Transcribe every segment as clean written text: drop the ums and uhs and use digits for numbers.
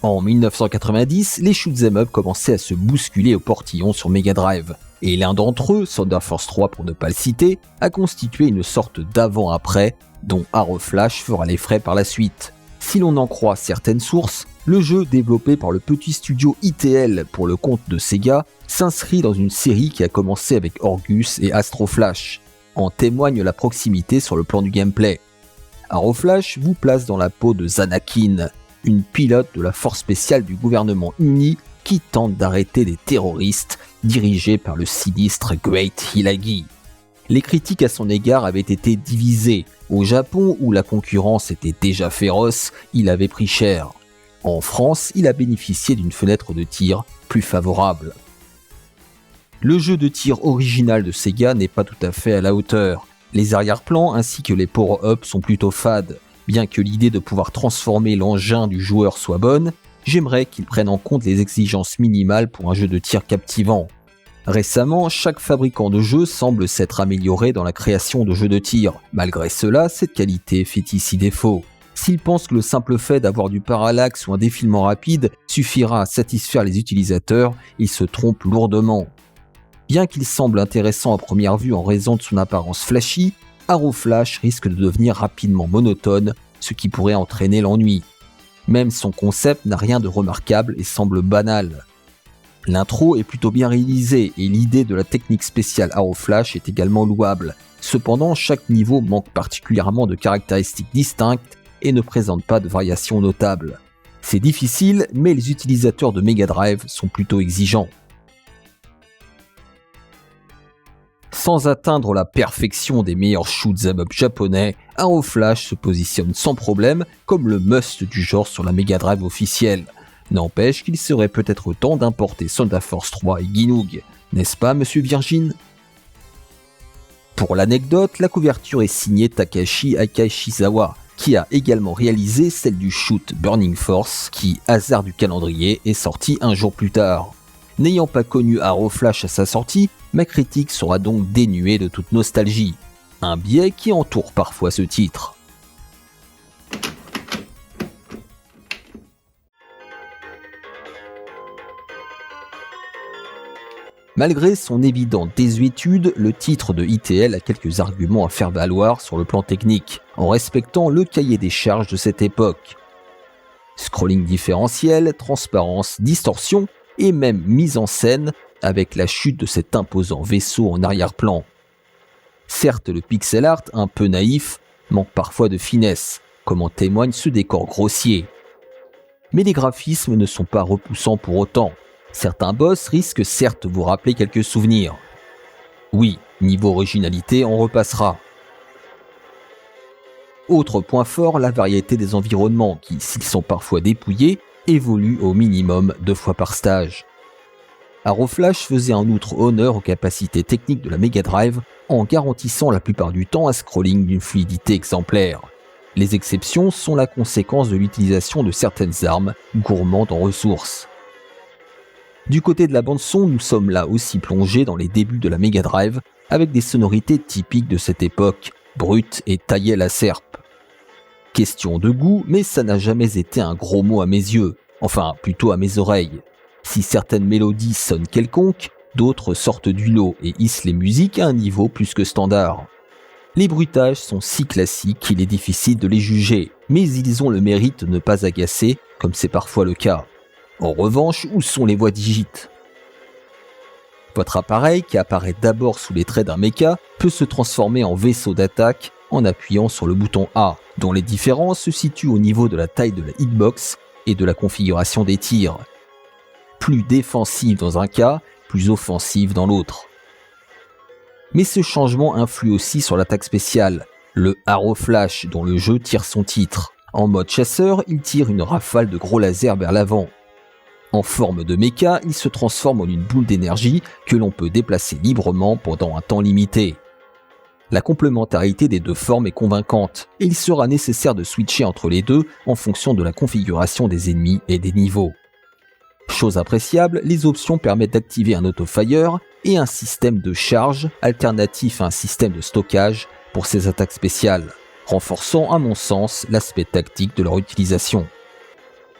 En 1990, les shoot'em up commençaient à se bousculer au portillon sur Mega Drive, et l'un d'entre eux, Thunder Force 3 pour ne pas le citer, a constitué une sorte d'avant-après, dont Arrow Flash fera les frais par la suite. Si l'on en croit certaines sources, le jeu développé par le petit studio ITL pour le compte de Sega s'inscrit dans une série qui a commencé avec Orgus et Astro Flash. En témoigne la proximité sur le plan du gameplay. Arrow Flash vous place dans la peau de Zanakin, une pilote de la force spéciale du gouvernement uni qui tente d'arrêter des terroristes dirigés par le sinistre Great Hilagi. Les critiques à son égard avaient été divisées. Au Japon, où la concurrence était déjà féroce, il avait pris cher. En France, il a bénéficié d'une fenêtre de tir plus favorable. Le jeu de tir original de Sega n'est pas tout à fait à la hauteur. Les arrière-plans ainsi que les power-ups sont plutôt fades. Bien que l'idée de pouvoir transformer l'engin du joueur soit bonne, j'aimerais qu'ils prennent en compte les exigences minimales pour un jeu de tir captivant. Récemment, chaque fabricant de jeux semble s'être amélioré dans la création de jeux de tir. Malgré cela, cette qualité fait ici défaut. S'ils pensent que le simple fait d'avoir du parallaxe ou un défilement rapide suffira à satisfaire les utilisateurs, ils se trompent lourdement. Bien qu'il semble intéressant à première vue en raison de son apparence flashy, Arrow Flash risque de devenir rapidement monotone, ce qui pourrait entraîner l'ennui. Même son concept n'a rien de remarquable et semble banal. L'intro est plutôt bien réalisée et l'idée de la technique spéciale Arrow Flash est également louable. Cependant, chaque niveau manque particulièrement de caractéristiques distinctes et ne présente pas de variations notables. C'est difficile, mais les utilisateurs de Mega Drive sont plutôt exigeants. Sans atteindre la perfection des meilleurs shoot'em up japonais, Arrow Flash se positionne sans problème comme le must du genre sur la Mega Drive officielle. N'empêche qu'il serait peut-être temps d'importer Thunder Force 3 et Ginoog, n'est-ce pas monsieur Virgin ? Pour l'anecdote, la couverture est signée Takashi Akashizawa, qui a également réalisé celle du shoot Burning Force, qui, hasard du calendrier, est sorti un jour plus tard. N'ayant pas connu Arrow Flash à sa sortie, ma critique sera donc dénuée de toute nostalgie. Un biais qui entoure parfois ce titre. Malgré son évidente désuétude, le titre de ITL a quelques arguments à faire valoir sur le plan technique, en respectant le cahier des charges de cette époque. Scrolling différentiel, transparence, distorsion et même mise en scène avec la chute de cet imposant vaisseau en arrière-plan. Certes, le pixel art, un peu naïf, manque parfois de finesse, comme en témoigne ce décor grossier. Mais les graphismes ne sont pas repoussants pour autant. Certains boss risquent certes de vous rappeler quelques souvenirs. Oui, niveau originalité, on repassera. Autre point fort, la variété des environnements qui, s'ils sont parfois dépouillés, évoluent au minimum 2 fois par stage. Arrow Flash faisait en outre honneur aux capacités techniques de la Mega Drive en garantissant la plupart du temps un scrolling d'une fluidité exemplaire. Les exceptions sont la conséquence de l'utilisation de certaines armes gourmandes en ressources. Du côté de la bande-son, nous sommes là aussi plongés dans les débuts de la Mega Drive avec des sonorités typiques de cette époque, brutes et taillées à la serpe. Question de goût, mais ça n'a jamais été un gros mot à mes yeux, enfin plutôt à mes oreilles. Si certaines mélodies sonnent quelconques, d'autres sortent du lot et hissent les musiques à un niveau plus que standard. Les bruitages sont si classiques qu'il est difficile de les juger, mais ils ont le mérite de ne pas agacer, comme c'est parfois le cas. En revanche, où sont les voix digites ? Votre appareil, qui apparaît d'abord sous les traits d'un mecha, peut se transformer en vaisseau d'attaque en appuyant sur le bouton A, dont les différences se situent au niveau de la taille de la hitbox et de la configuration des tirs. Plus défensive dans un cas, plus offensive dans l'autre. Mais ce changement influe aussi sur l'attaque spéciale, le Arrow Flash dont le jeu tire son titre. En mode chasseur, il tire une rafale de gros lasers vers l'avant. En forme de mecha, il se transforme en une boule d'énergie que l'on peut déplacer librement pendant un temps limité. La complémentarité des deux formes est convaincante, et il sera nécessaire de switcher entre les deux en fonction de la configuration des ennemis et des niveaux. Chose appréciable, les options permettent d'activer un auto-fire et un système de charge alternatif à un système de stockage pour ses attaques spéciales, renforçant à mon sens l'aspect tactique de leur utilisation.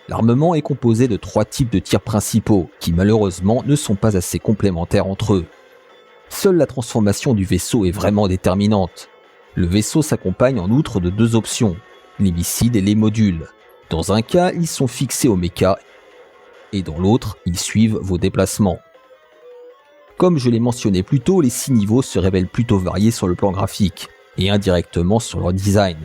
L'armement est composé de 3 types de tirs principaux qui malheureusement ne sont pas assez complémentaires entre eux. Seule la transformation du vaisseau est vraiment déterminante. Le vaisseau s'accompagne en outre de 2 options, les missiles et les modules. Dans un cas, ils sont fixés au mecha et dans l'autre, ils suivent vos déplacements. Comme je l'ai mentionné plus tôt, les 6 niveaux se révèlent plutôt variés sur le plan graphique et indirectement sur leur design.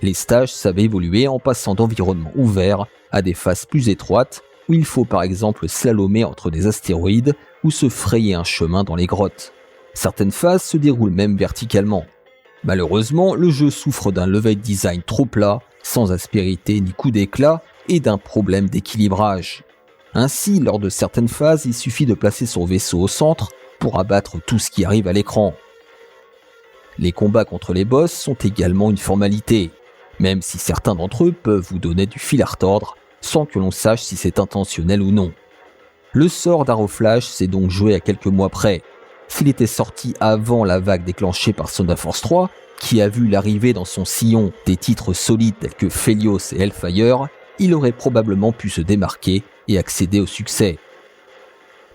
Les stages savent évoluer en passant d'environnements ouverts à des phases plus étroites où il faut par exemple slalomer entre des astéroïdes ou se frayer un chemin dans les grottes. Certaines phases se déroulent même verticalement. Malheureusement, le jeu souffre d'un level design trop plat, sans aspérité ni coup d'éclat, et d'un problème d'équilibrage. Ainsi, lors de certaines phases, il suffit de placer son vaisseau au centre pour abattre tout ce qui arrive à l'écran. Les combats contre les boss sont également une formalité, même si certains d'entre eux peuvent vous donner du fil à retordre sans que l'on sache si c'est intentionnel ou non. Le sort d'Arrow Flash s'est donc joué à quelques mois près. S'il était sorti avant la vague déclenchée par Thunder Force 3, qui a vu l'arrivée dans son sillon des titres solides tels que Phelios et Hellfire, il aurait probablement pu se démarquer et accéder au succès.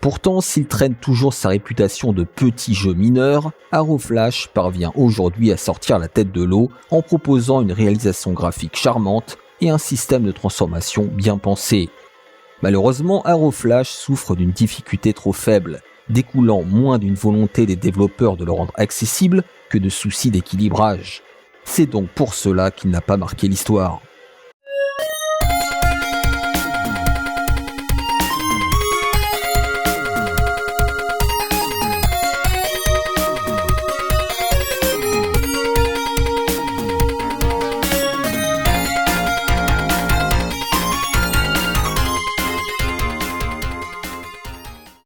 Pourtant, s'il traîne toujours sa réputation de petit jeu mineur, Arrow Flash parvient aujourd'hui à sortir la tête de l'eau en proposant une réalisation graphique charmante et un système de transformation bien pensé. Malheureusement, Arrow Flash souffre d'une difficulté trop faible, découlant moins d'une volonté des développeurs de le rendre accessible que de soucis d'équilibrage. C'est donc pour cela qu'il n'a pas marqué l'histoire.